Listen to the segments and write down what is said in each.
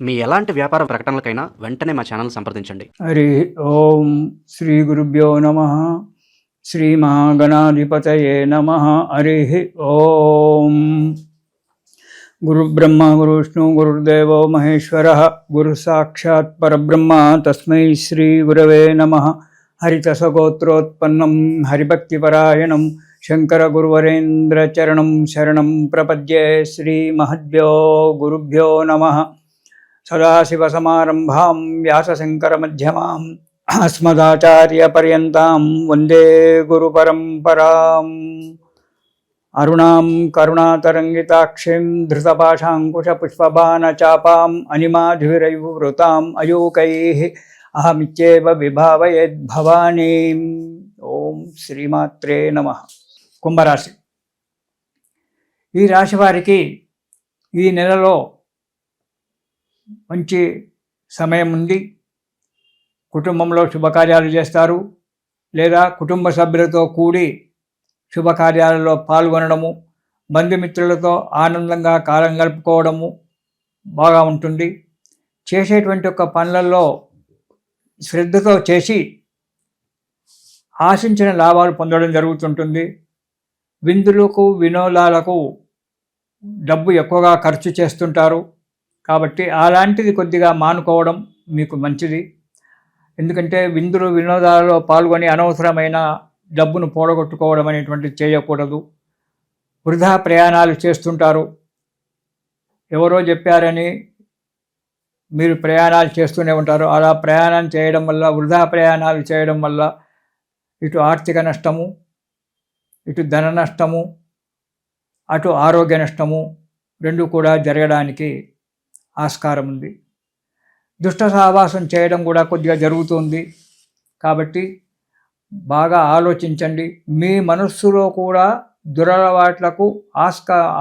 మీ ఎలాంటి వ్యాపార ప్రకటనలకైనా వెంటనే మా ఛానల్ సంప్రదించండి. హరి ఓం శ్రీ గురుభ్యో నమ. శ్రీ మహాగణాధిపతయే నమ. హరి ఓం. గురుబ్రహ్మ గురువిష్ణు గురుర్దేవో మహేశ్వర గురు సాక్షాత్ పరబ్రహ్మ తస్మై శ్రీ గురవే నమ. హరితసగోత్రోత్పన్నం హరిభక్తిపరాయణం శంకర గురువరేంద్ర చరణం శరణం ప్రపద్యే. శ్రీ మహద్భ్యో గురుభ్యో నమ. సదాశివసమారంభాం వ్యాసశంకరమధ్యమాం అస్మదాచార్యపర్యంతాం వందే గురుపరంపరాం. అరుణాం కరుణాతరంగితాక్షిం ధృతపాశాంకుశపుష్పబాణచాపాం అనిమాధురైర్వృతాం అయూకైః అహమిత్యేవ విభావయేద్భవానీం. ఓం శ్రీమాత్రే నమః. కుంభరాశి. ఈ రాశి వారికి ఈ నెలలో మంచి సమయం ఉంది. కుటుంబంలో శుభకార్యాలు చేస్తారు, లేదా కుటుంబ సభ్యులతో కూడి శుభకార్యాలలో పాల్గొనడము, బంధుమిత్రులతో ఆనందంగా కాలం గడుపుకోవడము బాగా ఉంటుంది. చేసేటువంటి ఒక పనులలో శ్రద్ధతో చేసి ఆశించిన లాభాలు పొందడం జరుగుతుంటుంది. విందులకు వినోదాలకు డబ్బు ఎక్కువగా ఖర్చు చేస్తుంటారు, కాబట్టి అలాంటిది కొద్దిగా మానుకోవడం మీకు మంచిది. ఎందుకంటే విందులు వినోదాలలో పాల్గొని అనవసరమైన డబ్బును పోడగొట్టుకోవడం అనేటువంటిది చేయకూడదు. వృధా ప్రయాణాలు చేస్తుంటారు. ఎవరో చెప్పారని మీరు ప్రయాణాలు చేస్తూనే ఉంటారు. అలా ప్రయాణం చేయడం వల్ల, వృధా ప్రయాణాలు చేయడం వల్ల ఇటు ఆర్థిక నష్టము, ఇటు ధన నష్టము, అటు ఆరోగ్య నష్టము రెండు కూడా జరగడానికి ఆస్కారం ఉంది. దుష్ట సహవాసం చేయడం కూడా కొద్దిగా జరుగుతుంది. కాబట్టి బాగా ఆలోచించండి. మీ మనస్సులో కూడా దురలవాట్లకు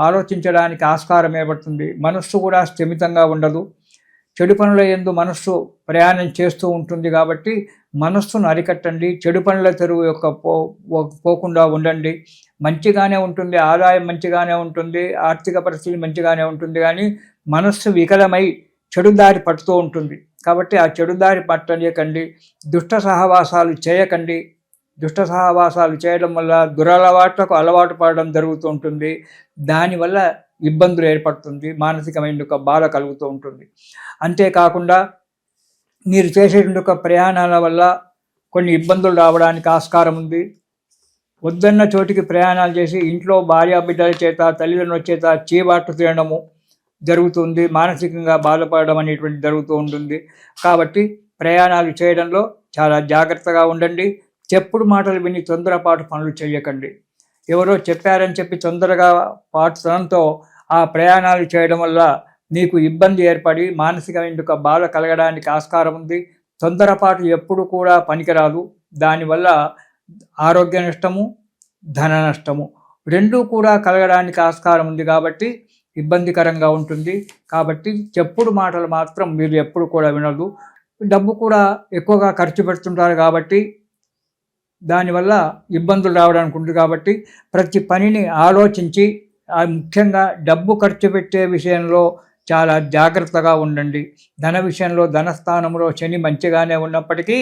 ఆలోచించడానికి ఆస్కారం ఏర్పడుతుంది. మనస్సు కూడా స్థిమితంగా ఉండదు. చెడు పనుల యందు మనస్సు ప్రయాణం చేస్తూ ఉంటుంది. కాబట్టి మనస్సును అరికట్టండి. చెడు పనుల తెరువు యొక్క పోకుండా ఉండండి. మంచిగానే ఉంటుంది, ఆదాయం మంచిగానే ఉంటుంది, ఆర్థిక పరిస్థితి మంచిగానే ఉంటుంది. కానీ మనస్సు వికలమై చెడు దారి పట్టుతూ ఉంటుంది. కాబట్టి ఆ చెడు దారి పట్టలేకండి. దుష్ట సహవాసాలు చేయకండి. దుష్ట సహవాసాలు చేయడం వల్ల దురలవాట్లకు అలవాటు పడడం జరుగుతూ ఉంటుంది. దానివల్ల ఇబ్బందులు ఏర్పడుతుంది, మానసికమైన ఒక బాధ కలుగుతూ ఉంటుంది. అంతేకాకుండా మీరు చేసేటువంటి ఒక ప్రయాణాల వల్ల కొన్ని ఇబ్బందులు రావడానికి ఆస్కారం ఉంది. వద్దన్న చోటికి ప్రయాణాలు చేసి ఇంట్లో భార్యాబిడ్డల చేత, తల్లిదండ్రుల చేత చీవాట్లు తినడము జరుగుతుంది. మానసికంగా బాధపడడం అనేటువంటి జరుగుతూ ఉంటుంది. కాబట్టి ప్రయాణాలు చేయడంలో చాలా జాగ్రత్తగా ఉండండి. చెప్పుడు మాటలు విని తొందరపాటు పనులు చేయకండి. ఎవరో చెప్పారని చెప్పి తొందరగా పాటుతనంతో ఆ ప్రయాణాలు చేయడం వల్ల మీకు ఇబ్బంది ఏర్పడి మానసికమైన ఒక బాధ కలగడానికి ఆస్కారం ఉంది. తొందరపాటు ఎప్పుడు కూడా పనికిరాదు. దానివల్ల ఆరోగ్య నష్టము, ధన నష్టము రెండూ కూడా కలగడానికి ఆస్కారం ఉంది. కాబట్టి ఇబ్బందికరంగా ఉంటుంది. కాబట్టి చెప్పుడు మాటలు మాత్రం మీరు ఎప్పుడు కూడా వినదు. డబ్బు కూడా ఎక్కువగా ఖర్చు పెడుతుంటారు. కాబట్టి దానివల్ల ఇబ్బందులు రావడానికి ఉంటుంది. కాబట్టి ప్రతి పనిని ఆలోచించి, ముఖ్యంగా డబ్బు ఖర్చు పెట్టే విషయంలో చాలా జాగ్రత్తగా ఉండండి. ధన విషయంలో ధనస్థానంలో శని మంచిగానే ఉన్నప్పటికీ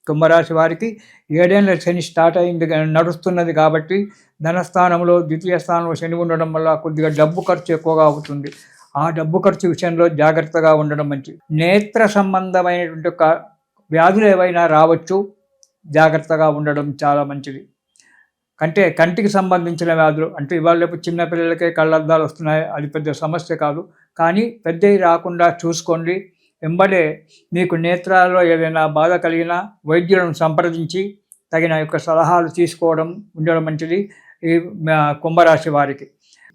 కుంభరాశి వారికి 7 ఏళ్ల శని స్టార్ట్ అయింది, నడుస్తున్నది. కాబట్టి ధనస్థానంలో ద్వితీయ స్థానంలో శని ఉండడం వల్ల కొద్దిగా డబ్బు ఖర్చు ఎక్కువగా అవుతుంది. ఆ డబ్బు ఖర్చు విషయంలో జాగ్రత్తగా ఉండడం మంచిది. నేత్ర సంబంధమైనటువంటి ఒక వ్యాధులు ఏవైనా రావచ్చు, జాగ్రత్తగా ఉండడం చాలా మంచిది. కంటికి సంబంధించిన వ్యాధులు అంటే ఇవాళ రేపు చిన్నపిల్లలకే కళ్ళద్దాలు వస్తున్నాయి, అది పెద్ద సమస్య కాదు. కానీ పెద్దవి రాకుండా చూసుకోండి. వెంబడే మీకు నేత్రాల్లో ఏదైనా బాధ కలిగినా వైద్యులను సంప్రదించి తగిన యొక్క సలహాలు తీసుకోవడం ఉండడం మంచిది. ఈ కుంభరాశి వారికి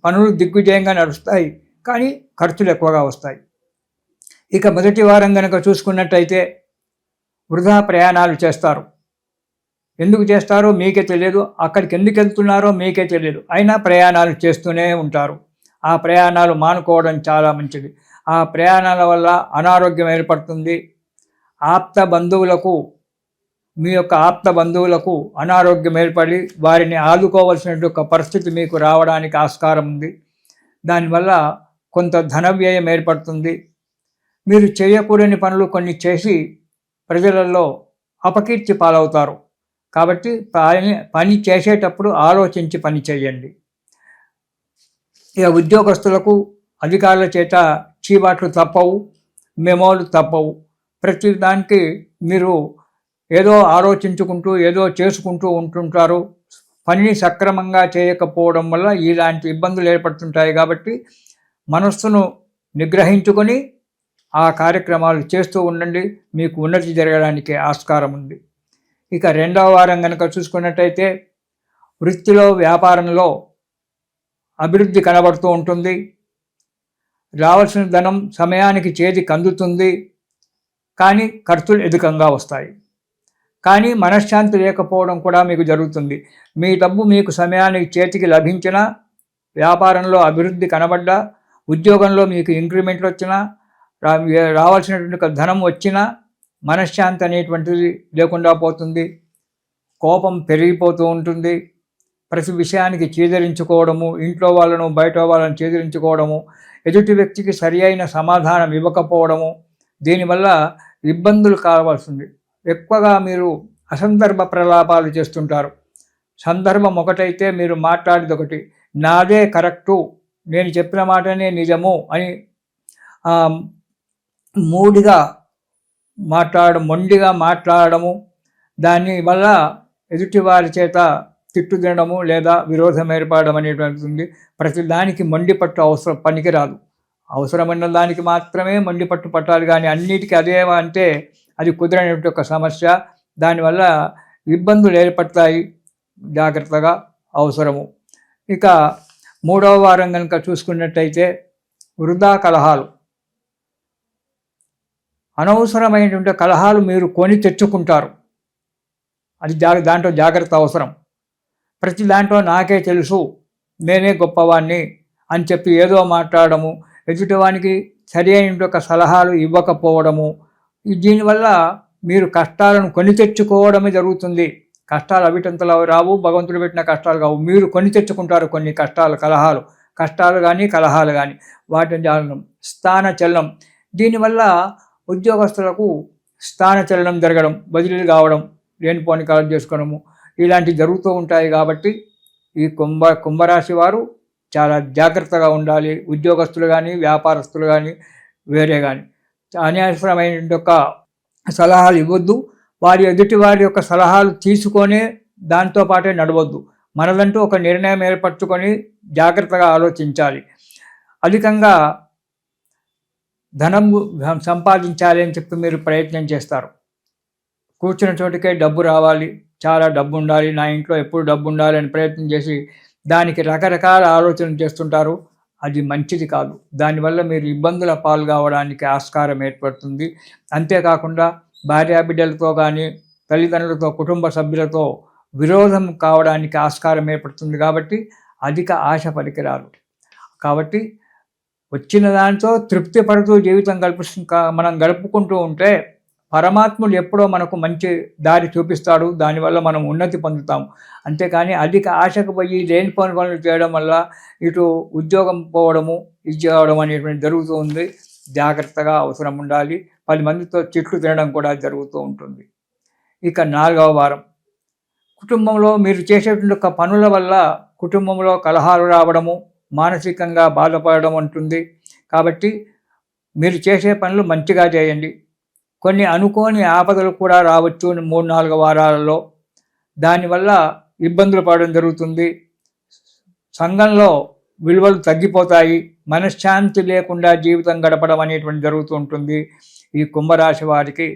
పనులు దిగ్విజయంగా నడుస్తాయి, కానీ ఖర్చులు ఎక్కువగా వస్తాయి. ఇక మొదటి వారం కనుక చూసుకున్నట్టయితే వృధా ప్రయాణాలు చేస్తారు. ఎందుకు చేస్తారో మీకే తెలియదు, అక్కడికి ఎందుకు వెళ్తున్నారో మీకే తెలియదు, అయినా ప్రయాణాలు చేస్తూనే ఉంటారు. ఆ ప్రయాణాలు మానుకోవడం చాలా మంచిది. ఆ ప్రయాణాల వల్ల అనారోగ్యం ఏర్పడుతుంది. మీ యొక్క ఆప్త బంధువులకు అనారోగ్యం ఏర్పడి వారిని ఆదుకోవాల్సిన ఒక పరిస్థితి మీకు రావడానికి ఆస్కారం ఉంది. దానివల్ల కొంత ధన వ్యయం ఏర్పడుతుంది. మీరు చేయకూడని పనులు కొన్ని చేసి ప్రజలలో అపకీర్తి పాలవుతారు. కాబట్టి పని చేసేటప్పుడు ఆలోచించి పని చేయండి. ఇక ఉద్యోగస్తులకు అధికారుల చేత చీవాట్లు తప్పవు, మెమోలు తప్పవు. ప్రతి దానికి మీరు ఏదో ఆలోచించుకుంటూ ఏదో చేసుకుంటూ ఉంటుంటారు. పనిని సక్రమంగా చేయకపోవడం వల్ల ఇలాంటి ఇబ్బందులు ఏర్పడుతుంటాయి. కాబట్టి మనస్సును నిగ్రహించుకొని ఆ కార్యక్రమాలు చేస్తూ ఉండండి. మీకు ఉన్నతి జరగడానికి ఆస్కారం ఉంది. ఇక 2వ వారం కనుక చూసుకున్నట్టయితే వృత్తిలో వ్యాపారంలో అభివృద్ధి కనబడుతూ ఉంటుంది. రావాల్సిన ధనం సమయానికి చేతికి అందుతుంది, కానీ ఖర్చులు అధికంగా వస్తాయి. కానీ మనశ్శాంతి లేకపోవడం కూడా మీకు జరుగుతుంది. మీ డబ్బు మీకు సమయానికి చేతికి లభించినా, వ్యాపారంలో అభివృద్ధి కనబడ్డా, ఉద్యోగంలో మీకు ఇంక్రిమెంట్లు వచ్చినా, రావాల్సినటువంటి ధనం వచ్చినా మనశ్శాంతి అనేటువంటిది లేకుండా పోతుంది. కోపం పెరిగిపోతూ ఉంటుంది. ప్రతి విషయానికి చేదరించుకోవడము, ఇంట్లో వాళ్ళను బయట వాళ్ళను చేదరించుకోవడము, ఎదుటి వ్యక్తికి సరి అయిన సమాధానం ఇవ్వకపోవడము, దీనివల్ల ఇబ్బందులు కావాల్సింది. ఎక్కువగా మీరు అసందర్భ ప్రలాపాలు చేస్తుంటారు. సందర్భం ఒకటైతే మీరు మాట్లాడేది ఒకటి, నాదే కరెక్టు, నేను చెప్పిన మాటనే నిజము అని మొండిగా మాట్లాడము, దానివల్ల ఎదుటివారి చేత తిట్టు తినడము లేదా విరోధం ఏర్పడడం అనేటువంటిది. ప్రతి దానికి మొండిపట్టు అవసరం పనికిరాదు. అవసరమైన దానికి మాత్రమే మొండిపట్టు పట్టాలి, కానీ అన్నిటికీ అదే అంటే అది కుదరనటువంటి ఒక సమస్య. దానివల్ల ఇబ్బందులు ఏర్పడతాయి. జాగ్రత్తగా అవసరము. ఇక 3వ వారం కనుక చూసుకున్నట్టయితే వృధా కలహాలు, అనవసరమైనటువంటి కలహాలు మీరు కొని తెచ్చుకుంటారు. అది దాంట్లో జాగ్రత్త అవసరం. ప్రతి దాంట్లో నాకే తెలుసు, నేనే గొప్పవాణ్ణి అని చెప్పి ఏదో మాట్లాడము, ఎదుటివానికి సరి అయిన సలహాలు ఇవ్వకపోవడము, దీనివల్ల మీరు కష్టాలను కొని తెచ్చుకోవడమే జరుగుతుంది. కష్టాలు అవిటంతలు రావు, భగవంతుడు పెట్టిన కష్టాలు కావు, మీరు కొని తెచ్చుకుంటారు కొన్ని కష్టాలు కానీ కలహాలు కానీ. వాటిని జాలనం స్థానచలనం, దీనివల్ల ఉద్యోగస్తులకు స్థానచలనం జరగడం, బదిలీలు కావడం, లేనిపోని కాలం చేసుకోవడము, ఇలాంటివి జరుగుతూ ఉంటాయి. కాబట్టి ఈ కుంభరాశి వారు చాలా జాగ్రత్తగా ఉండాలి. ఉద్యోగస్తులు కానీ వ్యాపారస్తులు కానీ వేరే కానీ అనవసరమైన యొక్క సలహాలు ఇవ్వద్దు. ఎదుటి వారి యొక్క సలహాలు తీసుకొనే దాంతోపాటే నడవద్దు. మనదంటూ ఒక నిర్ణయం ఏర్పరచుకొని జాగ్రత్తగా ఆలోచించాలి. అధికంగా ధనం సంపాదించాలి అని చెప్పి మీరు ప్రయత్నం చేస్తారు. కూర్చున్న చోటుకే డబ్బు రావాలి, చాలా డబ్బు ఉండాలి, నా ఇంట్లో ఎప్పుడు డబ్బు ఉండాలి అని ప్రయత్నం చేసి దానికి రకరకాల ఆలోచనలు చేస్తుంటారు. అది మంచిది కాదు. దానివల్ల మీరు ఇబ్బందుల పాలు కావడానికి ఆస్కారం ఏర్పడుతుంది. అంతేకాకుండా భార్యాబిడ్డలతో కానీ తల్లిదండ్రులతో కుటుంబ సభ్యులతో విరోధం కావడానికి ఆస్కారం ఏర్పడుతుంది. కాబట్టి అధిక ఆశ పనికిరాదు. కాబట్టి వచ్చిన దాంతో తృప్తి పడుతూ జీవితం మనం గడుపుకుంటూ ఉంటే పరమాత్ముడు ఎప్పుడో మనకు మంచి దారి చూపిస్తాడు. దానివల్ల మనం ఉన్నతి పొందుతాం. అంతేకాని అధిక ఆశకు పోయి లేని పనులు చేయడం వల్ల ఇటు ఉద్యోగం పోవడము, ఇది చేయడం అనేటువంటి జరుగుతూ ఉంది. జాగ్రత్తగా అవసరం ఉండాలి. 10 మందితో చెట్లు తినడం కూడా జరుగుతూ ఉంటుంది. ఇక 4వ వారం కుటుంబంలో మీరు చేసేటువంటి పనుల వల్ల కుటుంబంలో కలహాలు రావడము, మానసికంగా బాధపడడం ఉంటుంది. కాబట్టి మీరు చేసే పనులు మంచిగా చేయండి. కొన్ని అనుకోని ఆపదలు కూడా రావచ్చు 3-4 వారాలలో. దానివల్ల ఇబ్బందులు పడడం జరుగుతుంది. సంఘంలో విలువలు తగ్గిపోతాయి. మనశ్శాంతి లేకుండా జీవితం గడపడం అనేటువంటి జరుగుతూ ఉంటుంది. ఈ కుంభరాశి వారికి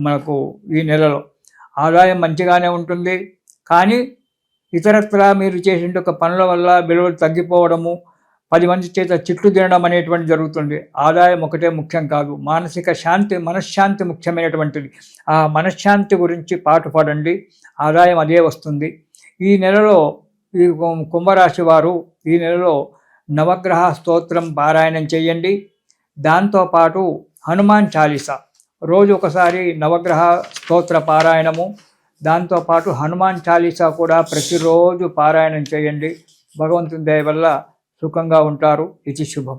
మనకు ఈ నెలలో ఆదాయం మంచిగానే ఉంటుంది. కానీ ఇతరత్రా మీరు చేసిన ఒక పనుల వల్ల విలువలు తగ్గిపోవడము, 10 మంది చేత చిట్లు తినడం అనేటువంటి జరుగుతుంది. ఆదాయం ఒకటే ముఖ్యం కాదు, మనశ్శాంతి ముఖ్యమైనటువంటిది. ఆ మనశ్శాంతి గురించి పాటుపడండి, ఆదాయం అదే వస్తుంది. ఈ నెలలో ఈ కుంభరాశి వారు ఈ నెలలో నవగ్రహ స్తోత్రం పారాయణం చేయండి. దాంతోపాటు హనుమాన్ చాలీసా రోజు ఒకసారి నవగ్రహ స్తోత్ర పారాయణము, దాంతోపాటు హనుమాన్ చాలీసా కూడా ప్రతిరోజు పారాయణం చేయండి. భగవంతుని దయ వల్ల సుఖంగా ఉంటారు. ఇది శుభం.